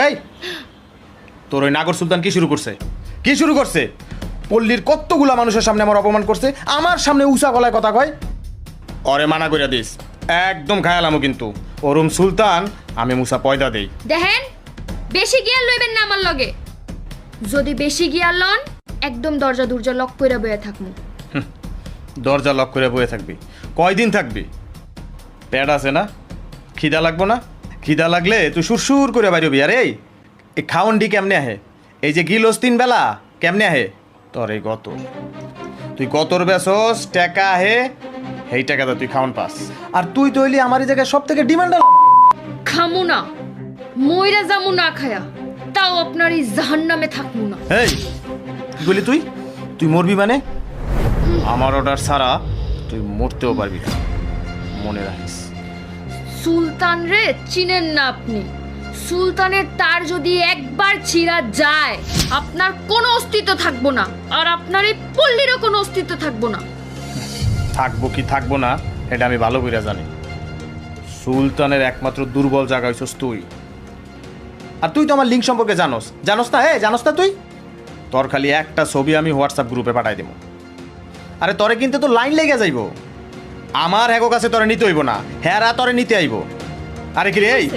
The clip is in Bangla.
এই তোর ওই নাগর সুলতান কি শুরু করছে? কি শুরু করছে? পল্লীর কতগুলা মানুষের সামনে আমার অপমান করছে, আমার সামনে উঁচা গলায় কথা কয়। অরে মানা কইরা দিস, একদম খায়ালামো কিন্তু। ওরম সুলতান আমি মুসা পয়দা দেই। দেখেন, বেশি গিয়ার লইবেন না আমার লগে। যদি বেশি গিয়ার লন, একদম দরজা দুর্জা লক কইরা বইয়া থাকমু। দরজা লক করে বয়ে থাকবি? কয়দিন থাকবি? পেট আছে না? খিদা লাগবো না? খিদা লাগলে তুই সুরসুর করে বাইরবি। আরে এই খাওয়নডি কেমনে আহে? এই যে গিলোস 3 বেলা কেমনে আহে? তোর এই গত তুই গতর বেসস টাকা আহে, সেই টাকাটা তুই খাওন পাস। আর তুই তো হইলি আমার এই জায়গায় সব থেকে ডিমান্ড। খামু না, মইরা যামু না খায়া, তাও আপনার এই জাহান্নামে থাকমু না। এই কি বলি তুই? তুই মরবি মানে? আমার অর্ডার ছাড়া তুই মরতেও পারবি না, মনে রাখিস। সুলতান রে চিনেন না আপনি। সুলতানের তার যদি একবার ছিঁড়া যায়, আপনার কোনো অস্তিত্ব থাকবো না, আর আপনার এই পল্লীরও কোনো অস্তিত্ব থাকবো না। থাকবো কি থাকবো না এটা আমি ভালো করে জানি। সুলতানের একমাত্র দুর্বল জায়গা হইছস তুই। আর তুই তো আমার লিঙ্ক সম্পর্কে জানোস না? জানোস না তুই? তোর খালি একটা ছবি আমি হোয়াটসঅ্যাপ গ্রুপে পাঠাই দেবো। আরে তরে কিনতে তো লাইন লেগে যাইব। আমার হ্যাগো কাছে তরে নিতে হইব না, হ্যারা তরে নিতে আইব। আরে কি রে, এই